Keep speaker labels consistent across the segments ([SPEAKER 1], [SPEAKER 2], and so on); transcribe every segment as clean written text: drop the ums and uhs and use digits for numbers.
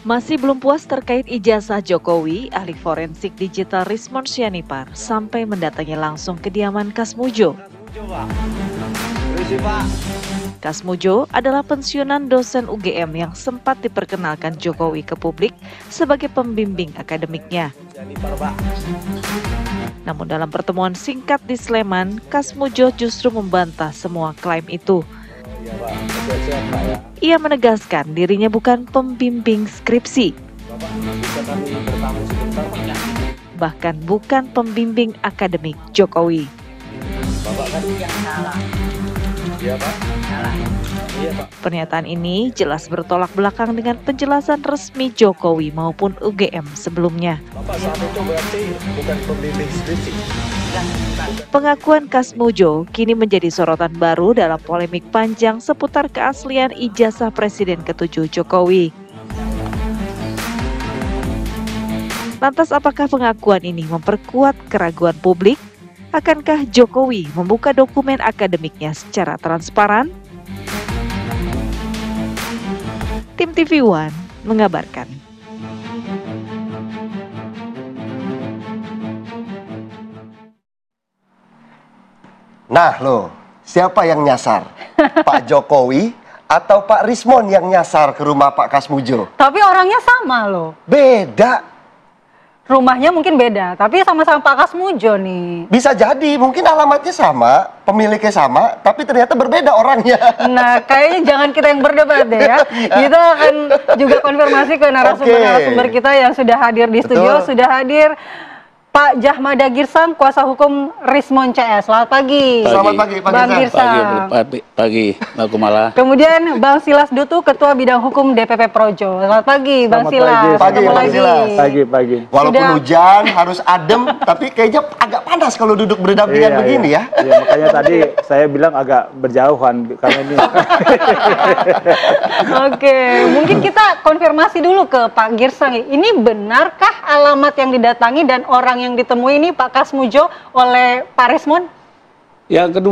[SPEAKER 1] Masih belum puas terkait ijazah Jokowi, ahli forensik digital Rismond Sianipar sampai mendatangi langsung kediaman Kasmujo. Kasmujo adalah pensiunan dosen UGM yang sempat diperkenalkan Jokowi ke publik sebagai pembimbing akademiknya. Namun dalam pertemuan singkat di Sleman, Kasmujo justru membantah semua klaim itu. Ia menegaskan dirinya bukan pembimbing skripsi, bahkan bukan pembimbing akademik Jokowi. Pernyataan ini jelas bertolak belakang dengan penjelasan resmi Jokowi maupun UGM sebelumnya. Pengakuan Kasmujo kini menjadi sorotan baru dalam polemik panjang seputar keaslian ijazah Presiden ke-7 Jokowi. Lantas apakah pengakuan ini memperkuat keraguan publik? Akankah Jokowi membuka dokumen akademiknya secara transparan? Tim TV One mengabarkan.
[SPEAKER 2] Nah loh, siapa yang nyasar? Pak Jokowi atau Pak Rismond yang nyasar ke rumah Pak Kasmujo?
[SPEAKER 3] Tapi orangnya sama loh.
[SPEAKER 2] Beda.
[SPEAKER 3] Rumahnya mungkin beda, tapi sama-sama Pak Kasmujo nih.
[SPEAKER 2] Bisa jadi, mungkin alamatnya sama, pemiliknya sama, tapi ternyata berbeda orangnya.
[SPEAKER 3] Nah, kayaknya jangan kita yang berdebat deh ya. Kita akan juga konfirmasi ke narasumber-narasumber kita yang sudah hadir di studio.
[SPEAKER 2] Betul.
[SPEAKER 3] Sudah hadir Pak Jahmada Girsang, kuasa hukum Rismond CS. Selamat pagi.
[SPEAKER 2] Selamat pagi, Pak
[SPEAKER 3] Bang Girsang.
[SPEAKER 4] Pagi, Makumala.
[SPEAKER 3] Kemudian Bang Silas Dutu, Ketua Bidang Hukum DPP Projo. Selamat pagi, Bang Silas.
[SPEAKER 2] Pagi, Bang Silas.
[SPEAKER 4] Pagi.
[SPEAKER 2] Walaupun hujan, harus adem, tapi kayaknya agak panas kalau duduk berdampingan begini ya.
[SPEAKER 5] Iya, makanya tadi saya bilang agak berjauhan karena ini.
[SPEAKER 3] Oke, mungkin kita konfirmasi dulu ke Pak Girsang. Ini benarkah alamat yang didatangi dan orang yang ditemui ini Pak Kasmujo oleh Pak Rismond?
[SPEAKER 4] Yang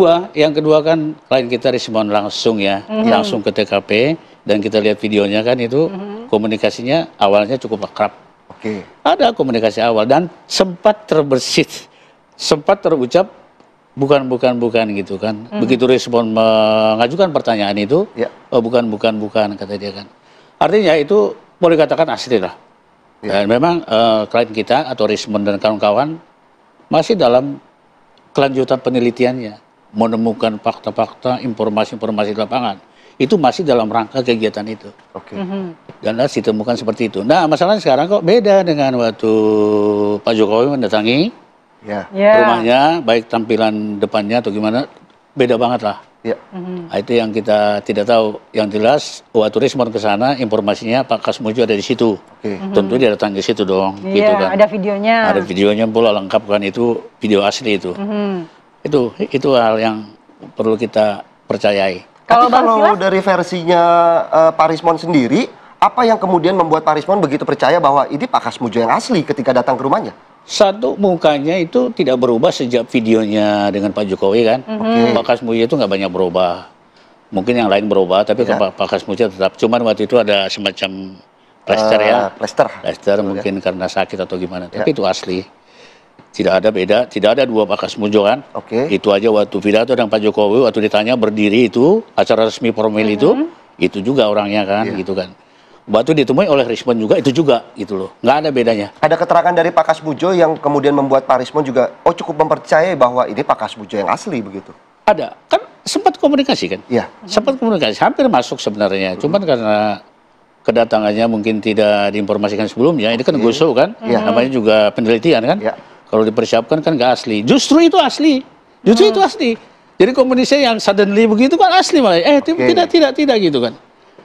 [SPEAKER 4] kedua kan klien kita Rismond langsung ya, langsung ke TKP dan kita lihat videonya kan itu komunikasinya awalnya cukup akrab.
[SPEAKER 2] Oke.
[SPEAKER 4] Ada komunikasi awal dan sempat terbersit, sempat terucap bukan gitu kan. Begitu Rismond mengajukan pertanyaan itu, oh, bukan kata dia kan. Artinya itu boleh katakan asli lah. Dan memang klien kita atau Rismond dan kawan-kawan masih dalam kelanjutan penelitiannya, menemukan fakta-fakta, informasi-informasi di lapangan. Itu masih dalam rangka kegiatan itu.
[SPEAKER 2] Oke.
[SPEAKER 4] Dan harus ditemukan seperti itu. Nah, masalahnya sekarang kok beda dengan waktu Pak Jokowi mendatangi rumahnya, baik tampilan depannya atau gimana, beda banget lah. Nah, itu yang kita tidak tahu. Yang jelas waktu Rismond ke sana informasinya Pak Kasmujo ada di situ. Tentu dia datang ke situ dong. Gitu kan.
[SPEAKER 3] Ada videonya.
[SPEAKER 4] Ada videonya pula lengkap kan, itu video asli itu. Itu hal yang perlu kita percayai.
[SPEAKER 2] Tapi kalau dari versinya Pak Rismond sendiri, apa yang kemudian membuat Pak Rismond begitu percaya bahwa ini Pak Kasmujo yang asli ketika datang ke rumahnya?
[SPEAKER 4] Satu, mukanya itu tidak berubah sejak videonya dengan Pak Jokowi kan. Pak Kasmujo itu nggak banyak berubah. Mungkin yang lain berubah, tapi Pak Kasmujo tetap. Cuman waktu itu ada semacam plester ya. Plester mungkin karena sakit atau gimana. Tapi itu asli. Tidak ada beda, tidak ada dua Pak Kasmujo kan. Itu aja waktu pidato dengan Pak Jokowi, waktu ditanya berdiri itu, acara resmi formal itu juga orangnya kan, gitu kan. Waktu ditemui oleh Rismond juga, itu juga gitu loh. Nggak ada bedanya.
[SPEAKER 2] Ada keterangan dari Pak Kasmujo yang kemudian membuat Pak Rismond juga, cukup mempercayai bahwa ini Pak Kasmujo yang asli begitu?
[SPEAKER 4] Ada. Kan sempat komunikasi kan?
[SPEAKER 2] Iya.
[SPEAKER 4] Sempat komunikasi, hampir masuk sebenarnya. Cuman karena kedatangannya mungkin tidak diinformasikan sebelumnya, ini kan gosok kan? Namanya juga penelitian kan? Kalau dipersiapkan kan nggak asli. Justru itu asli. Justru itu asli. Jadi komunikasi yang suddenly begitu kan asli malah. Tidak gitu kan.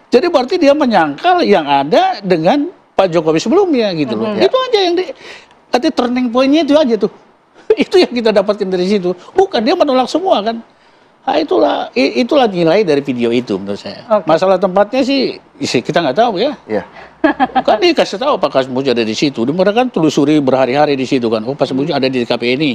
[SPEAKER 4] Jadi berarti dia menyangkal yang ada dengan Pak Jokowi sebelumnya gitu loh. Itu aja yang arti turning point-nya itu aja tuh. Itu yang kita dapatkan dari situ. Bukan dia menolak semua kan. Nah, itulah nilai dari video itu menurut saya. Masalah tempatnya sih kita nggak tahu ya. Kan dia kasih tahu Pak Kasmujo ada di situ. Mereka kan telusuri berhari-hari di situ kan. Oh, Pak Kasmujo ada di TKP ini.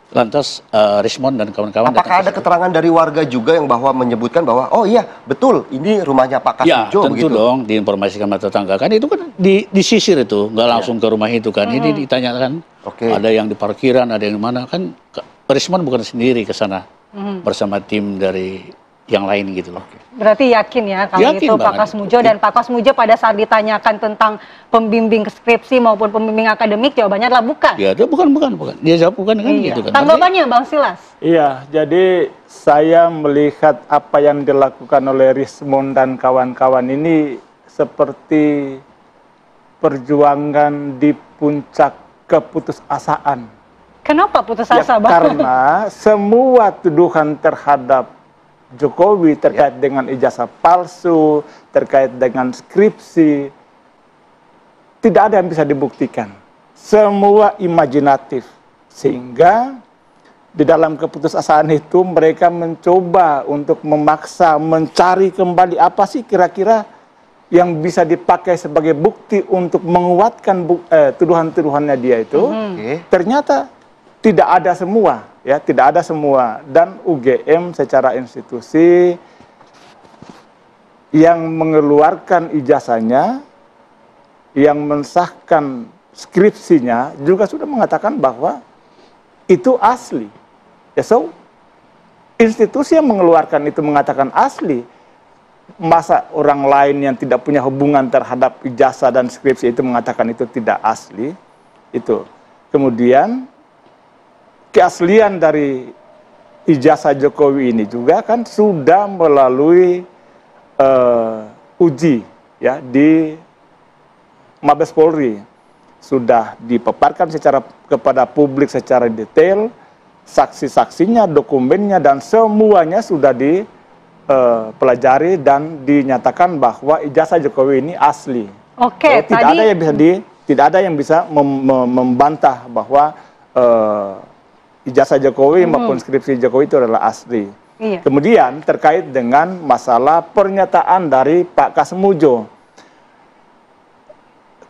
[SPEAKER 4] Lantas Rismond dan kawan-kawan
[SPEAKER 2] apakah ada keterangan dari warga juga yang bahwa menyebutkan bahwa oh iya betul ini rumahnya Pak
[SPEAKER 4] Ya,
[SPEAKER 2] Kasmujo
[SPEAKER 4] tentu
[SPEAKER 2] begitu?
[SPEAKER 4] dong diinformasikan sama tetangga kan itu kan disisir itu nggak langsung ke rumah itu kan. Ini ditanyakan ada yang di parkiran, ada yang di mana kan. Rismond bukan sendiri ke sana bersama tim dari yang lain gitu loh.
[SPEAKER 3] Berarti yakin ya kalau
[SPEAKER 4] Yakin
[SPEAKER 3] itu Pak
[SPEAKER 4] banget.
[SPEAKER 3] Kasmujo, dan Pak Kasmujo pada saat ditanyakan tentang pembimbing skripsi maupun pembimbing akademik jawabannya adalah bukan.
[SPEAKER 4] Ya, dia bukan. Dia jawab bukan kan
[SPEAKER 3] Iya.
[SPEAKER 4] gitu kan.
[SPEAKER 3] Tanggapannya Bang Silas?
[SPEAKER 5] Iya, jadi saya melihat apa yang dilakukan oleh Rismond dan kawan-kawan ini seperti perjuangan di puncak keputusasaan.
[SPEAKER 3] Kenapa putus
[SPEAKER 5] Ya,
[SPEAKER 3] asa, Bang?
[SPEAKER 5] karena semua tuduhan terhadap Jokowi terkait dengan ijazah palsu, terkait dengan skripsi, tidak ada yang bisa dibuktikan. Semua imajinatif. Sehingga di dalam keputusasaan itu mereka mencoba untuk memaksa mencari kembali apa sih kira-kira yang bisa dipakai sebagai bukti untuk menguatkan tuduhan-tuduhannya dia itu. Ternyata tidak ada semua, ya, tidak ada semua. Dan UGM secara institusi yang mengeluarkan ijazahnya, yang mensahkan skripsinya juga sudah mengatakan bahwa itu asli. Ya, so institusi yang mengeluarkan itu mengatakan asli, masa orang lain yang tidak punya hubungan terhadap ijazah dan skripsi itu mengatakan itu tidak asli? Itu. Kemudian keaslian dari ijazah Jokowi ini juga kan sudah melalui uji ya di Mabes Polri, sudah dipaparkan kepada publik secara detail, saksi-saksinya, dokumennya, dan semuanya sudah dipelajari dan dinyatakan bahwa ijazah Jokowi ini asli.
[SPEAKER 3] Oke,
[SPEAKER 5] Tidak ada yang bisa membantah bahwa ijazah Jokowi maupun skripsi Jokowi itu adalah asli.
[SPEAKER 3] Iya.
[SPEAKER 5] Kemudian terkait dengan masalah pernyataan dari Pak Kasmujo,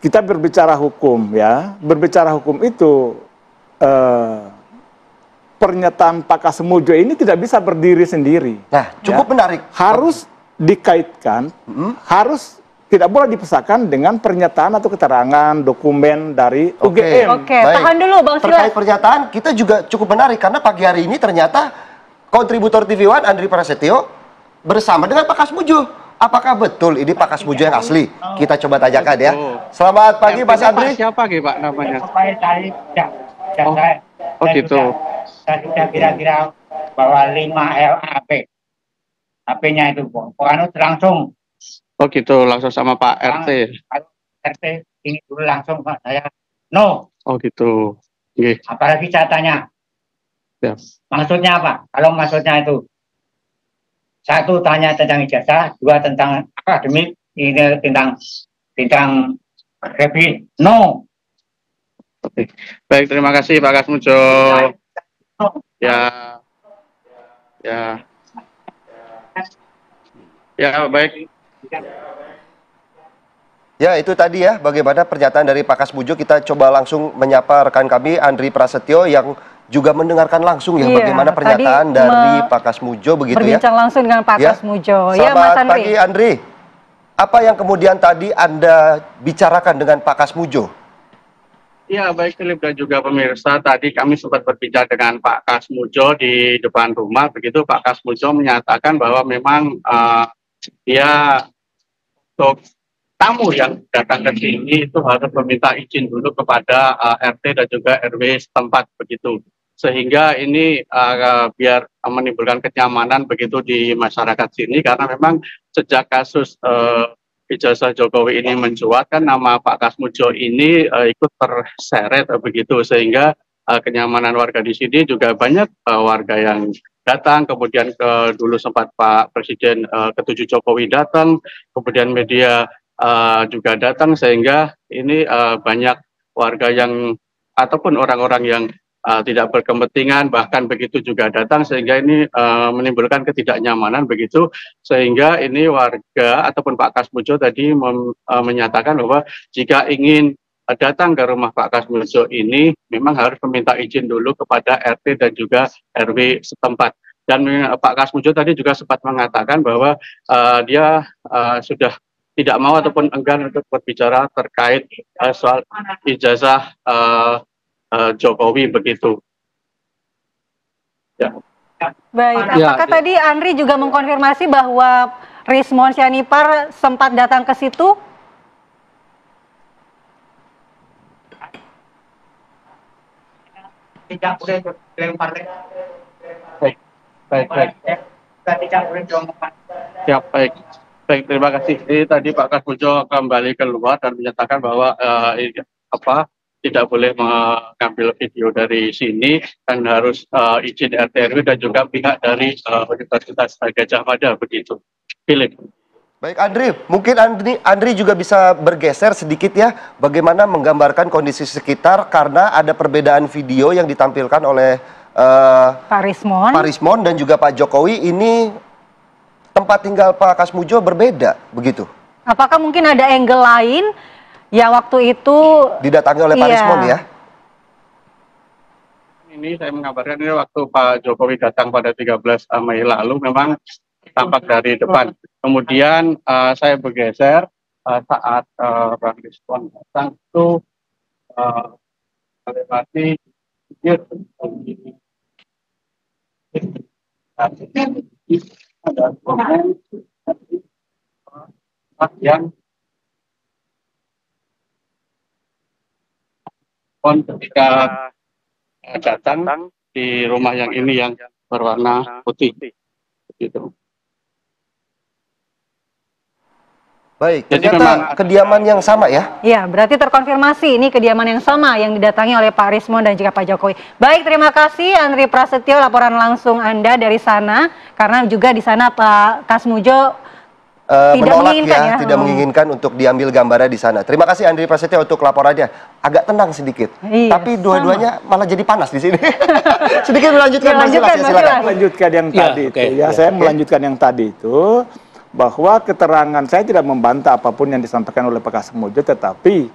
[SPEAKER 5] kita berbicara hukum ya, berbicara hukum itu pernyataan Pak Kasmujo ini tidak bisa berdiri sendiri.
[SPEAKER 2] Nah, cukup menarik.
[SPEAKER 5] Harus dikaitkan, harus tidak boleh dipisahkan dengan pernyataan atau keterangan dokumen dari UGM.
[SPEAKER 3] Oke, tahan dulu Bang Silas.
[SPEAKER 2] Terkait pernyataan, kita juga cukup menarik karena pagi hari ini ternyata kontributor TV One Andri Prasetyo bersama dengan Pak Kasmujo. Apakah betul ini Pak Kasmujo yang asli? Kita coba tanyakan ya. Selamat pagi Mas Andri.
[SPEAKER 6] Siapa Pak namanya?
[SPEAKER 7] Oh
[SPEAKER 6] gitu.
[SPEAKER 7] Saya sudah kira-kira bahwa 5 LAP. HP-nya itu, Pokoknya langsung.
[SPEAKER 6] Oh gitu, langsung sama Pak RT.
[SPEAKER 7] RT ini dulu langsung Pak saya. No.
[SPEAKER 6] Oh gitu. Nggih.
[SPEAKER 7] Apalagi saya tanya.
[SPEAKER 6] Ya.
[SPEAKER 7] Maksudnya apa? Kalau maksudnya itu satu tanya tentang ijazah, dua tentang akademik, ini tentang review. No.
[SPEAKER 6] Oke. Baik, terima kasih Pak Kasmujo. Ya. Ya. Ya, baik.
[SPEAKER 2] Ya, itu tadi ya bagaimana pernyataan dari Pak Kasmujo. Kita coba langsung menyapa rekan kami Andri Prasetyo yang juga mendengarkan langsung ya bagaimana pernyataan dari Pak Kasmujo begitu ya.
[SPEAKER 3] Berbincang langsung dengan Pak Kasmujo. Ya, Mas
[SPEAKER 2] Selamat pagi Andri. Apa yang kemudian tadi Anda bicarakan dengan Pak Kasmujo?
[SPEAKER 6] Ya, baik Philip dan juga pemirsa, tadi kami sempat berbicara dengan Pak Kasmujo di depan rumah, begitu Pak Kasmujo menyatakan bahwa memang dia untuk tamu yang datang ke sini itu harus meminta izin dulu kepada RT dan juga RW setempat begitu. Sehingga ini biar menimbulkan kenyamanan begitu di masyarakat sini, karena memang sejak kasus ijazah Jokowi ini mencuat kan nama Pak Kasmujo ini ikut terseret begitu, sehingga kenyamanan warga di sini juga banyak warga yang datang, kemudian dulu sempat Pak Presiden ke-7 Jokowi datang, kemudian media juga datang, sehingga ini banyak warga yang ataupun orang-orang yang tidak berkepentingan bahkan begitu juga datang, sehingga ini menimbulkan ketidaknyamanan begitu, sehingga ini warga ataupun Pak Kasmujo tadi menyatakan bahwa jika ingin datang ke rumah Pak Kasmujo ini memang harus meminta izin dulu kepada RT dan juga RW setempat. Dan Pak Kasmujo tadi juga sempat mengatakan bahwa dia sudah tidak mau ataupun enggan untuk berbicara terkait soal ijazah Jokowi begitu. Ya.
[SPEAKER 3] Baik, apakah tadi Andri juga mengkonfirmasi bahwa Rismon Sianipar sempat datang ke situ?
[SPEAKER 7] Tidak boleh dilempar.
[SPEAKER 6] Baik.
[SPEAKER 7] Tidak boleh dilempar.
[SPEAKER 6] Ya, baik, terima kasih. Jadi tadi Pak Kasmujo kembali keluar dan menyatakan bahwa tidak boleh mengambil video dari sini dan harus izin RT RW dan juga pihak dari Universitas Gadjah Mada begitu. Philip.
[SPEAKER 2] Baik Andri, mungkin Andri juga bisa bergeser sedikit ya, bagaimana menggambarkan kondisi sekitar karena ada perbedaan video yang ditampilkan oleh
[SPEAKER 3] Pak
[SPEAKER 2] Rismon dan juga Pak Jokowi. Ini tempat tinggal Pak Kasmujo berbeda, begitu?
[SPEAKER 3] Apakah mungkin ada angle lain yang waktu itu
[SPEAKER 2] didatangi oleh Pak Rismon ya?
[SPEAKER 6] Ini saya mengabarkan ini waktu Pak Jokowi datang pada 13 Mei lalu memang tampak dari depan. Kemudian saya bergeser saat Bang Rismon datang itu melewati ada komen yang ketika datang di rumah yang ini yang berwarna putih gitu.
[SPEAKER 2] Baik,
[SPEAKER 6] jadi
[SPEAKER 2] ternyata
[SPEAKER 6] memang
[SPEAKER 2] kediaman yang sama ya?
[SPEAKER 3] Ya, berarti terkonfirmasi ini kediaman yang sama yang didatangi oleh Pak Rismon dan juga Pak Jokowi. Baik, terima kasih Andri Prasetyo laporan langsung Anda dari sana, karena juga di sana Pak Kasmujo
[SPEAKER 2] menolak tidak menginginkan untuk diambil gambarnya di sana. Terima kasih Andri Prasetyo untuk laporannya. Agak tenang sedikit, tapi dua-duanya malah jadi panas di sini. Sedikit melanjutkan Mas Silas, silakan.
[SPEAKER 5] Melanjutkan yang tadi itu ya, saya melanjutkan yang tadi itu. Bahwa keterangan, saya tidak membantah apapun yang disampaikan oleh Pak Kasmujo, tetapi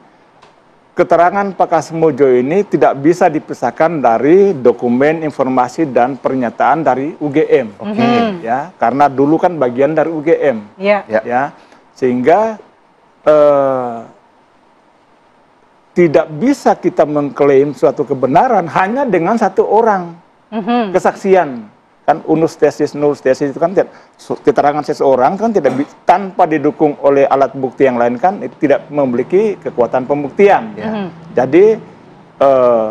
[SPEAKER 5] keterangan Pak Kasmujo ini tidak bisa dipisahkan dari dokumen, informasi, dan pernyataan dari UGM. Ya, karena dulu kan bagian dari UGM. Ya, sehingga tidak bisa kita mengklaim suatu kebenaran hanya dengan satu orang kesaksian. Kan unus tesis, nulus tesis itu kan keterangan seseorang kan tidak tanpa didukung oleh alat bukti yang lain kan tidak memiliki kekuatan pembuktian. Jadi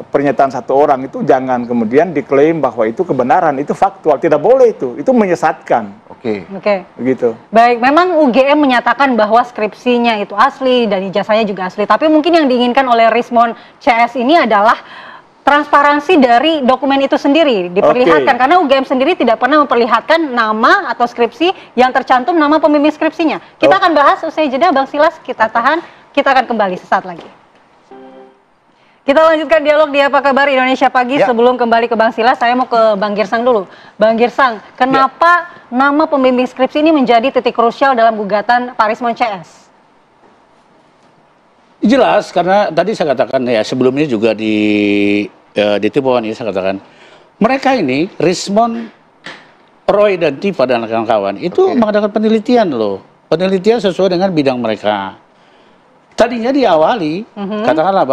[SPEAKER 5] pernyataan satu orang itu jangan kemudian diklaim bahwa itu kebenaran, itu faktual, tidak boleh itu menyesatkan.
[SPEAKER 2] Oke.
[SPEAKER 5] Begitu.
[SPEAKER 3] Baik, memang UGM menyatakan bahwa skripsinya itu asli dan ijazahnya juga asli, tapi mungkin yang diinginkan oleh Rismon CS ini adalah transparansi dari dokumen itu sendiri diperlihatkan, karena UGM sendiri tidak pernah memperlihatkan nama atau skripsi yang tercantum nama pembimbing skripsinya. Kita akan bahas usai jeda, Bang Silas, kita tahan, kita akan kembali sesaat lagi. Kita lanjutkan dialog di Apa Kabar Indonesia Pagi. Sebelum kembali ke Bang Silas, saya mau ke Bang Girsang dulu. Bang Girsang, kenapa nama pembimbing skripsi ini menjadi titik krusial dalam gugatan Pak Rismon CS?
[SPEAKER 4] Jelas, karena tadi saya katakan ya, sebelumnya juga di Tipuan ini saya katakan, mereka ini, Rismon, Roy dan Tifa dan kawan-kawan, itu mengadakan penelitian loh. Penelitian sesuai dengan bidang mereka. Tadinya diawali, katakanlah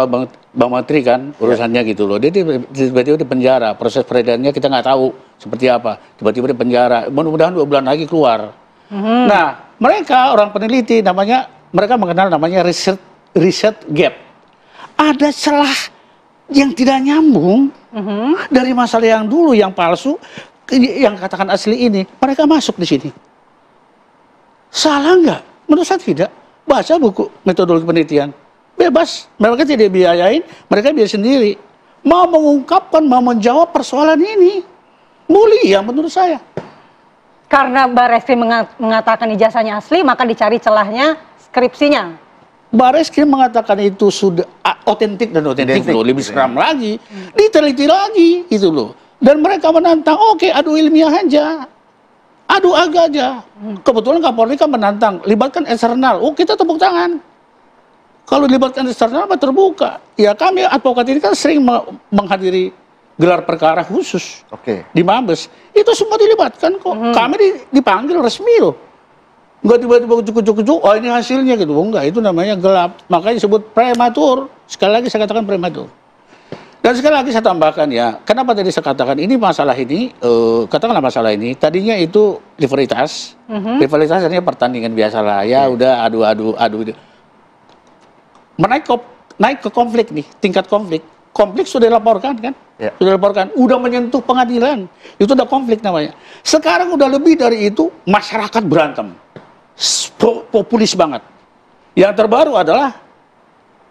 [SPEAKER 4] Bang Menteri kan, urusannya gitu loh. Dia tiba-tiba di penjara, proses peredarannya kita nggak tahu seperti apa. Tiba-tiba di penjara, mudah-mudahan 2 bulan lagi keluar. Nah, mereka orang peneliti, mereka mengenal namanya riset gap. Ada celah yang tidak nyambung dari masalah yang dulu yang palsu, yang katakan asli ini, mereka masuk di sini. Salah nggak? Menurut saya tidak. Baca buku metodologi penelitian, bebas. Mereka tidak biayain, mereka biaya sendiri. Mau mengungkapkan, mau menjawab persoalan ini, mulia menurut saya.
[SPEAKER 3] Karena Barreskrim mengatakan ijazahnya asli, maka dicari celahnya skripsinya.
[SPEAKER 4] Barreskrim mengatakan itu sudah otentik dan otentik loh, lebih seram lagi, diteliti lagi itu loh. Dan mereka menantang, oke, adu ilmiah aja, adu aja. Kebetulan Kapolri kan menantang, libatkan eksternal, kita tepuk tangan. Kalau dilibatkan secara terbuka, ya kami advokat ini kan sering menghadiri gelar perkara khusus di Mabes. Itu semua dilibatkan kok. Kami dipanggil resmi loh. Enggak tiba-tiba cukup-cukup, oh ini hasilnya gitu. Enggak, itu namanya gelap. Makanya disebut prematur. Sekali lagi saya katakan prematur. Dan sekali lagi saya tambahkan ya, kenapa tadi saya katakan ini masalah ini, katakanlah masalah ini, tadinya itu rivalitas. Rivalitas artinya pertandingan biasa lah. Ya udah adu. Naik ke konflik nih, tingkat konflik. Konflik sudah dilaporkan kan? Ya. Sudah dilaporkan, udah menyentuh pengadilan. Itu udah konflik namanya. Sekarang udah lebih dari itu, masyarakat berantem. Populis banget. Yang terbaru adalah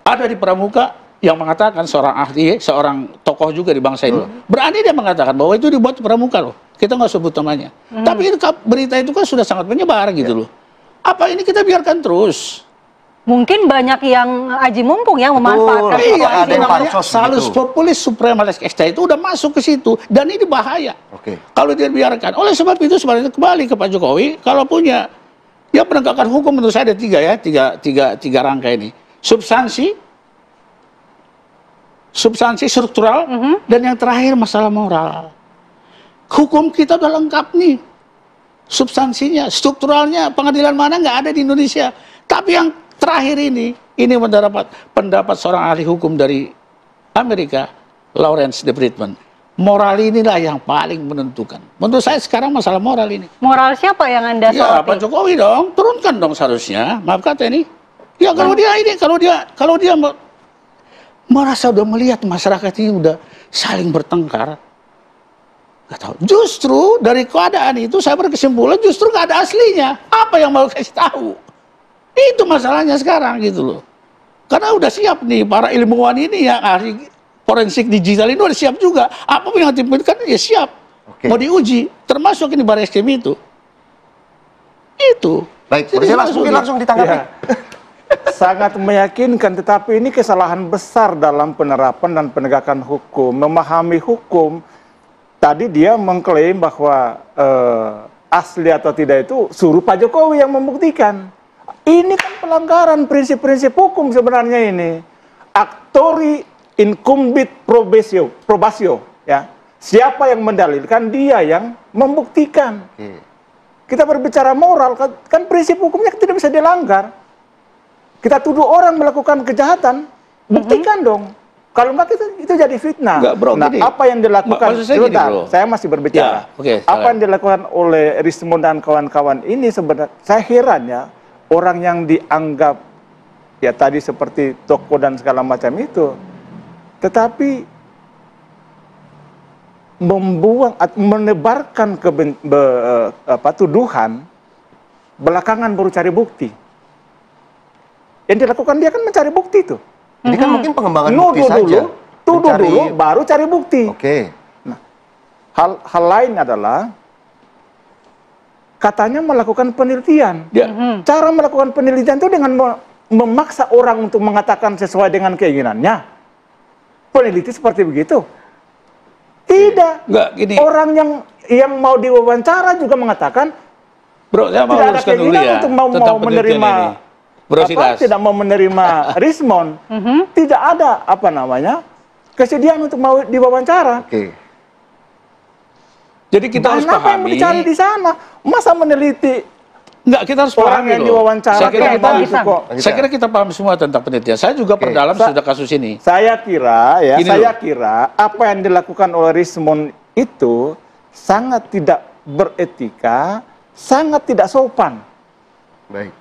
[SPEAKER 4] ada di Pramuka yang mengatakan seorang ahli, seorang tokoh juga di bangsa ini. Berani dia mengatakan bahwa itu dibuat di Pramuka loh. Kita nggak sebut namanya. Tapi berita itu kan sudah sangat menyebar gitu loh. Apa ini kita biarkan terus?
[SPEAKER 3] Mungkin banyak yang aji mumpung yang memanfaatkan
[SPEAKER 4] ada yang namanya salus populis supremalis extra itu udah masuk ke situ dan ini bahaya. Kalau dia biarkan. Oleh sebab itu sebenarnya kembali ke Pak Jokowi, kalau punya ya penegakan hukum menurut saya ada tiga rangka ini. Substansi struktural dan yang terakhir masalah moral. Hukum kita udah lengkap nih. Substansinya, strukturalnya, pengadilan mana nggak ada di Indonesia. Tapi yang terakhir ini mendapat pendapat seorang ahli hukum dari Amerika, Lawrence de Friedman. Moral inilah yang paling menentukan. Menurut saya sekarang masalah moral ini.
[SPEAKER 3] Moral siapa yang Anda soroti?
[SPEAKER 4] Ya, Pak Jokowi dong, turunkan dong seharusnya. Maaf kata ini. Ya kalau dia merasa udah melihat masyarakat ini udah saling bertengkar. Gak tahu. Justru dari keadaan itu saya berkesimpulan justru nggak ada aslinya. Apa yang mau kasih tahu? Itu masalahnya sekarang gitu loh. Karena udah siap nih para ilmuwan ini yang ahli forensik digital ini udah siap juga. Apapun yang ditemukan ya siap. Mau diuji. Termasuk ini Barreskrim itu. Itu.
[SPEAKER 2] Baik, mungkin langsung ditanggapi.
[SPEAKER 5] Ya. Sangat meyakinkan, tetapi ini kesalahan besar dalam penerapan dan penegakan hukum. Memahami hukum, tadi dia mengklaim bahwa asli atau tidak itu suruh Pak Jokowi yang membuktikan. Ini kan pelanggaran prinsip-prinsip hukum sebenarnya ini. Actori incumbit probatio, ya. Siapa yang mendalilkan, dia yang membuktikan. Kita berbicara moral, kan prinsip hukumnya tidak bisa dilanggar. Kita tuduh orang melakukan kejahatan, buktikan dong. Kalau enggak itu jadi fitnah.
[SPEAKER 4] Enggak, bro,
[SPEAKER 5] nah,
[SPEAKER 4] gini.
[SPEAKER 5] apa yang dilakukan, sebentar, saya masih berbicara.
[SPEAKER 4] Ya,
[SPEAKER 5] apa yang dilakukan oleh Rismond dan kawan-kawan ini sebenarnya, saya heran ya. Orang yang dianggap ya tadi seperti tokoh dan segala macam itu, tetapi menebarkan tuduhan belakangan baru cari bukti. Yang dilakukan dia kan mencari bukti itu.
[SPEAKER 2] Ini kan mungkin pengembangan bukti saja.
[SPEAKER 5] Tuduh dulu, baru cari bukti. Nah, hal lain adalah katanya melakukan penelitian. Cara melakukan penelitian itu dengan memaksa orang untuk mengatakan sesuai dengan keinginannya. Peneliti seperti begitu? Tidak.
[SPEAKER 4] Gini.
[SPEAKER 5] Orang yang mau diwawancara juga mengatakan,
[SPEAKER 4] bro, saya mau
[SPEAKER 5] tidak ada keinginan
[SPEAKER 4] ya,
[SPEAKER 5] untuk mau menerima, tidak mau menerima Rismond. Tidak ada kesediaan untuk mau diwawancara.
[SPEAKER 4] Jadi kita harus pahami.
[SPEAKER 5] Apa yang dicari di sana? Masa meneliti?
[SPEAKER 4] Enggak, kita harus
[SPEAKER 5] orang
[SPEAKER 4] pahami
[SPEAKER 5] yang diwawancara.
[SPEAKER 4] Saya kira kita paham semua tentang penelitian. Saya juga perdalam sudah kasus ini.
[SPEAKER 5] Saya kira apa yang dilakukan oleh Rismond itu sangat tidak beretika, sangat tidak sopan.
[SPEAKER 2] Baik.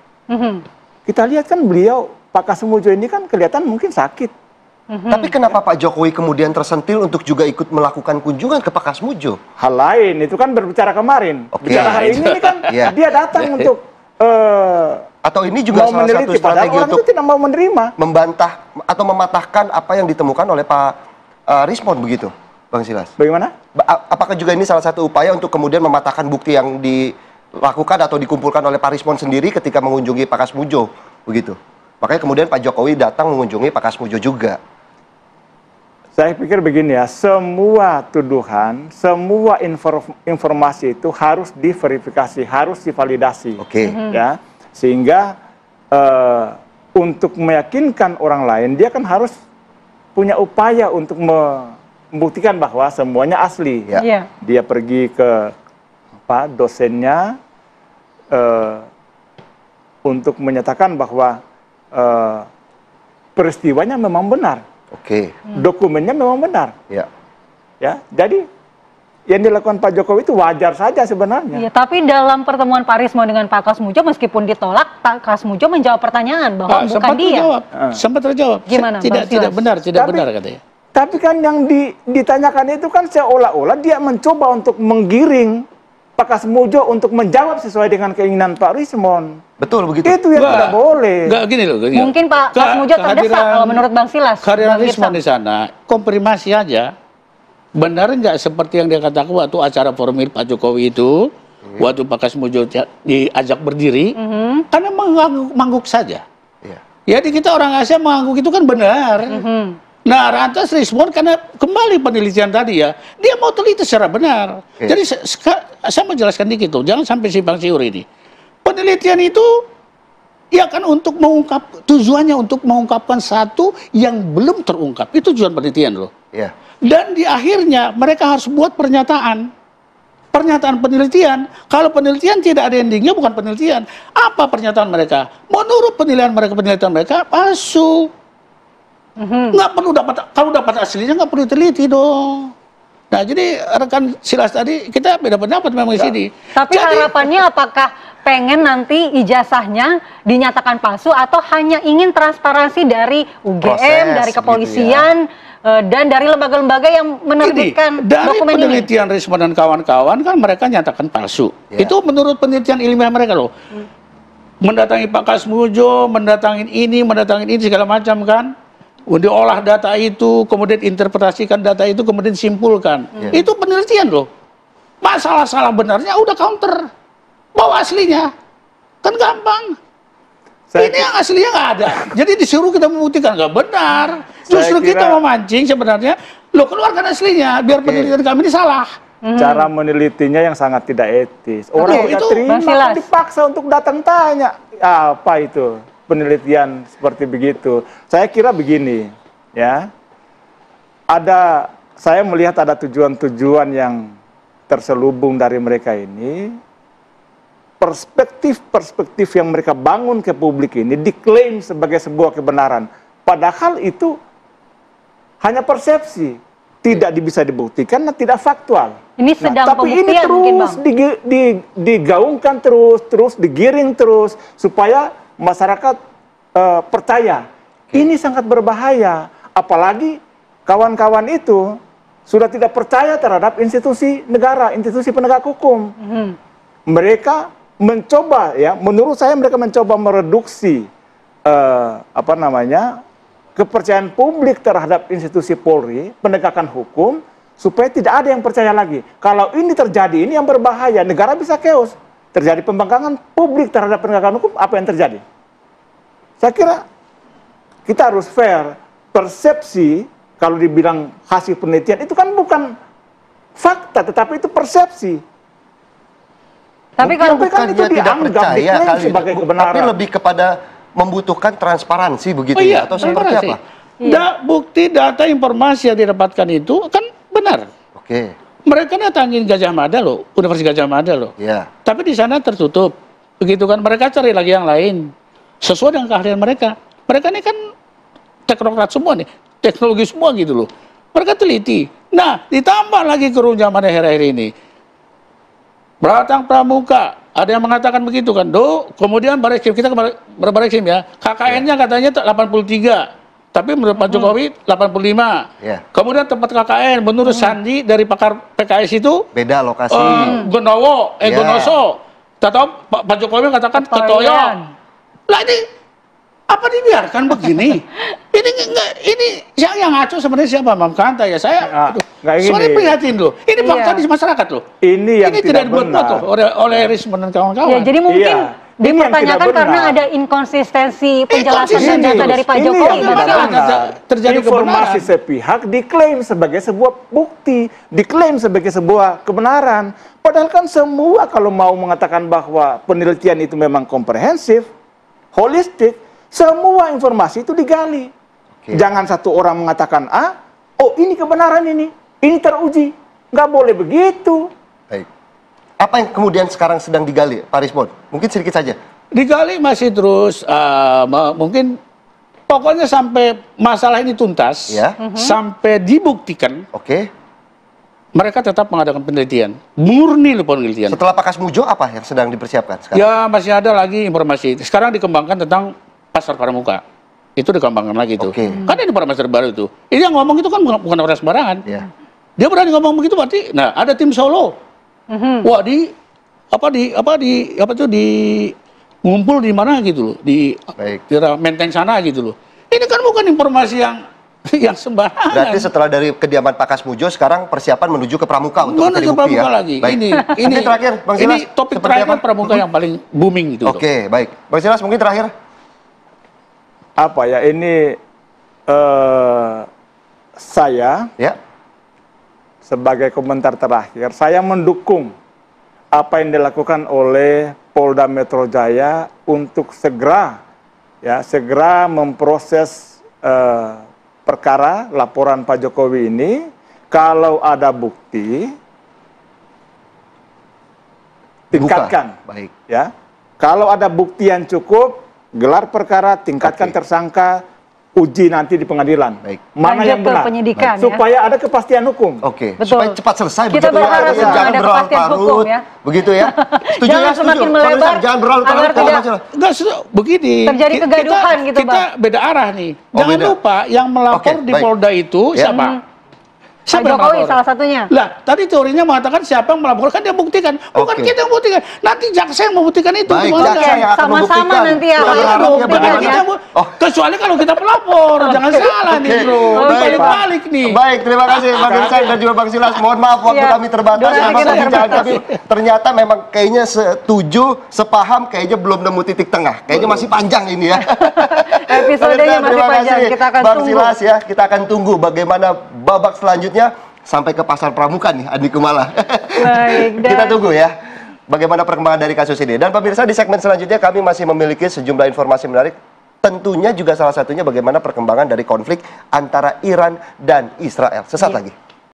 [SPEAKER 5] Kita lihat kan beliau, Pak Kasmujo ini kan kelihatan mungkin sakit.
[SPEAKER 2] Tapi kenapa Pak Jokowi kemudian tersentil untuk juga ikut melakukan kunjungan ke Pak Kasmujo?
[SPEAKER 5] Hal lain, itu kan berbicara kemarin. Bicara hari ini kan dia datang untuk
[SPEAKER 2] atau ini juga salah satu strategi untuk
[SPEAKER 5] tidak mau menerima,
[SPEAKER 2] membantah atau mematahkan apa yang ditemukan oleh Pak Rismond begitu, Bang Silas?
[SPEAKER 5] Bagaimana?
[SPEAKER 2] Apakah juga ini salah satu upaya untuk kemudian mematahkan bukti yang dilakukan atau dikumpulkan oleh Pak Rismond sendiri ketika mengunjungi Pak Kasmujo begitu? Makanya kemudian Pak Jokowi datang mengunjungi Pak Kasmujo juga.
[SPEAKER 5] Saya pikir begini ya, semua tuduhan, semua informasi itu harus diverifikasi, harus divalidasi. Ya, sehingga untuk meyakinkan orang lain, dia kan harus punya upaya untuk membuktikan bahwa semuanya asli.
[SPEAKER 3] Iya.
[SPEAKER 5] Dia pergi ke dosennya untuk menyatakan bahwa peristiwanya memang benar.
[SPEAKER 2] Oke.
[SPEAKER 5] Dokumennya memang benar.
[SPEAKER 2] Ya.
[SPEAKER 5] Ya, jadi yang dilakukan Pak Jokowi itu wajar saja sebenarnya.
[SPEAKER 3] Iya, tapi dalam pertemuan Pak Rismo dengan Pak Kasmujo, meskipun ditolak, Pak Kasmujo menjawab pertanyaan bahwa bukan dia.
[SPEAKER 4] Sempat terjawab.
[SPEAKER 3] Gimana,
[SPEAKER 4] Tidak benar katanya.
[SPEAKER 5] Tapi kan yang ditanyakan itu kan seolah-olah dia mencoba untuk menggiring Pak Kasmujo untuk menjawab sesuai dengan keinginan Pak Rismon.
[SPEAKER 2] Betul begitu.
[SPEAKER 5] Itu yang tidak boleh.
[SPEAKER 4] Enggak gini loh.
[SPEAKER 3] Mungkin Pak Kasmujo terdesak kalau menurut Bang Silas.
[SPEAKER 4] Kehadiran Rismon di sana, konfirmasi aja. Benar nggak seperti yang dia katakan waktu acara formil Pak Jokowi itu, waktu Pak Kasmujo diajak berdiri, karena mengangguk saja. Jadi kita orang Asia mengangguk itu kan benar. Nah, lantas Rismon karena kembali penelitian tadi ya, dia mau teliti secara benar. Jadi saya mau jelaskan dikit tuh, jangan sampai simpang siur ini. Penelitian itu ya kan untuk mengungkap, tujuannya untuk mengungkapkan satu yang belum terungkap. Itu tujuan penelitian loh.
[SPEAKER 2] Iya.
[SPEAKER 4] Dan di akhirnya mereka harus buat pernyataan penelitian. Kalau penelitian tidak ada endingnya, bukan penelitian. Apa pernyataan mereka? Menurut penelitian mereka palsu. Nggak perlu kalau dapat aslinya nggak perlu teliti dong. Nah, jadi rekan Silas tadi kita beda pendapat memang di sini.
[SPEAKER 3] Tapi harapannya apakah pengen nanti ijazahnya dinyatakan palsu atau hanya ingin transparansi dari UGM,
[SPEAKER 2] Proses,
[SPEAKER 3] dari kepolisian, dan dari lembaga-lembaga yang menerbitkan
[SPEAKER 4] dari
[SPEAKER 3] dokumen ini?
[SPEAKER 4] penelitian Rismon dan kawan-kawan kan mereka nyatakan palsu. Itu menurut penelitian ilmiah mereka loh. Mendatangi Pak Kasmujo, mendatangin ini segala macam kan. Diolah data itu, kemudian interpretasikan data itu, kemudian simpulkan. Itu penelitian loh. Masalah salah benarnya udah counter. Bawa aslinya. Kan gampang. Ini yang aslinya nggak ada. Jadi disuruh kita membuktikan nggak benar. Justru kita memancing sebenarnya. Loh, keluarkan aslinya biar penelitian kami ini salah.
[SPEAKER 5] Cara menelitinya yang sangat tidak etis. Orang tidak terima, kan dipaksa untuk datang tanya. Apa itu penelitian seperti begitu? Saya kira begini, ya. Saya melihat ada tujuan-tujuan yang terselubung dari mereka ini. Perspektif yang mereka bangun ke publik ini diklaim sebagai sebuah kebenaran. Padahal itu hanya persepsi, tidak bisa dibuktikan dan tidak faktual.
[SPEAKER 3] Ini sedang
[SPEAKER 5] tapi ini terus digaungkan terus digiring terus supaya masyarakat percaya. Ini sangat berbahaya. Apalagi kawan-kawan itu sudah tidak percaya terhadap institusi negara, institusi penegak hukum. Mereka mencoba, ya, menurut saya mereka mencoba mereduksi kepercayaan publik terhadap institusi Polri, penegakan hukum, supaya tidak ada yang percaya lagi. Kalau ini terjadi, ini yang berbahaya, negara bisa chaos. Terjadi pembangkangan publik terhadap penegakan hukum, apa yang terjadi? Saya kira kita harus fair. Persepsi, kalau dibilang hasil penelitian, itu kan bukan fakta, tetapi itu persepsi.
[SPEAKER 3] Tapi kalau
[SPEAKER 2] bukan
[SPEAKER 5] itu
[SPEAKER 2] dia tidak percaya kali
[SPEAKER 5] sebagai kebenaran.
[SPEAKER 2] Tapi lebih kepada membutuhkan transparansi begitu ya, atau seperti apa?
[SPEAKER 4] Bukti data informasi yang didapatkan itu kan benar.
[SPEAKER 2] Oke.
[SPEAKER 4] Mereka datangin Gajah Mada loh, Universitas Gajah Mada loh.
[SPEAKER 2] Iya.
[SPEAKER 4] Tapi di sana tertutup. Begitu kan, mereka cari lagi yang lain. Sesuai dengan keahlian mereka. Mereka ini kan teknokrat semua nih, teknologi semua gitu loh. Mereka teliti. Nah, ditambah lagi kerunjaman akhir-akhir ini. Beratang Pramuka, ada yang mengatakan begitu kan, kemudian Bareskrim, kita Bareskrim ya, KKN-nya katanya 83, tapi menurut Pak Jokowi 85. Kemudian tempat KKN, menurut Sandi dari pakar PKS itu beda lokasi. Gonoso. Tahu Pak Jokowi mengatakan Ketoyon. Lah ini apa dibiarkan begini? Ini yang ngaco sebenarnya siapa? Mam Kanta ya, saya sebenarnya prihatin loh. Ini fakta di masyarakat loh.
[SPEAKER 5] Ini yang
[SPEAKER 4] tidak dibuat tuh oleh Rismon dan kawan-kawan.
[SPEAKER 3] Ya, jadi mungkin dipertanyakan karena ada inkonsistensi penjelasan dan data dari Pak Jokowi.
[SPEAKER 5] Terjadi informasi sepihak diklaim sebagai sebuah bukti, diklaim sebagai sebuah kebenaran. Padahal kan semua kalau mau mengatakan bahwa penelitian itu memang komprehensif, holistik, Semua informasi itu digali. Jangan satu orang mengatakan A, oh ini kebenaran ini teruji. Nggak boleh begitu.
[SPEAKER 2] Baik. Apa yang kemudian sekarang sedang digali, Pak Rismon? Mungkin sedikit saja.
[SPEAKER 4] Digali masih terus, mungkin pokoknya sampai masalah ini tuntas, sampai dibuktikan. Mereka tetap mengadakan penelitian, murni penelitian.
[SPEAKER 2] Setelah Pak Kasmujo, apa yang sedang dipersiapkan sekarang?
[SPEAKER 4] Ya masih ada lagi informasi. Sekarang dikembangkan tentang pasar pramuka. Itu dikembangkan lagi itu. Kan ini parameter baru itu. Ini yang ngomong itu kan bukan orang sembarangan. Dia berani ngomong begitu berarti. Nah, ada tim Solo. Wah, ngumpul di mana gitu loh, di Menteng sana gitu loh. Ini kan bukan informasi yang sembarangan.
[SPEAKER 2] Berarti setelah dari kediaman Pak Kasmujo, sekarang persiapan menuju ke pramuka untuk mencari bukti ya.
[SPEAKER 4] Lagi. Ini
[SPEAKER 2] terakhir, Bang Silas.
[SPEAKER 4] Ini topik terakhir pramuka yang paling booming gitu.
[SPEAKER 2] Oke, baik. Bang Silas mungkin terakhir.
[SPEAKER 5] Apa ya ini saya sebagai komentar terakhir, saya mendukung apa yang dilakukan oleh Polda Metro Jaya untuk segera memproses perkara laporan Pak Jokowi ini. Kalau ada bukti tingkatkan.
[SPEAKER 2] Baik.
[SPEAKER 5] Ya. Kalau ada bukti yang cukup, gelar perkara, tingkatkan tersangka, uji nanti di pengadilan. Mana yang benar?
[SPEAKER 3] Penyidikan,
[SPEAKER 5] supaya ada kepastian hukum.
[SPEAKER 2] Supaya cepat selesai.
[SPEAKER 3] Kita berharap
[SPEAKER 2] jangan berlarut-larut. Begitu ya. Setuju
[SPEAKER 3] jangan
[SPEAKER 2] ya?
[SPEAKER 3] semakin melebar.
[SPEAKER 2] Jangan berlarut-larut.
[SPEAKER 4] Enggak, begini.
[SPEAKER 3] Terjadi kegaduhan gitu, Bang.
[SPEAKER 4] Kita beda arah nih. Jangan lupa yang melapor di Polda itu siapa?
[SPEAKER 3] Pak Jokowi salah satunya.
[SPEAKER 4] Lah, tadi teorinya mengatakan siapa yang melaporkan dia buktikan. Bukan kita yang buktikan. Nanti jaksa yang membuktikan itu.
[SPEAKER 3] Sama-sama nanti ya.
[SPEAKER 4] Kecuali kalau kita pelapor. Jangan salah nih, bro. Balik-balik nih.
[SPEAKER 2] Baik, terima kasih Bang Irsan dan juga Bang Silas. Mohon maaf waktu kami terbatas. Tapi ternyata memang kayaknya setuju, sepaham, kayaknya belum nemu titik tengah. Kayaknya masih panjang ini ya.
[SPEAKER 3] Episodenya masih panjang. Kita akan
[SPEAKER 2] Bang Silas ya, kita akan tunggu bagaimana babak selanjutnya sampai ke pasar pramuka nih, Andi Kumala. Kita tunggu ya bagaimana perkembangan dari kasus ini. Dan pemirsa, di segmen selanjutnya kami masih memiliki sejumlah informasi menarik. Tentunya juga salah satunya bagaimana perkembangan dari konflik antara Iran dan Israel. Sesaat lagi.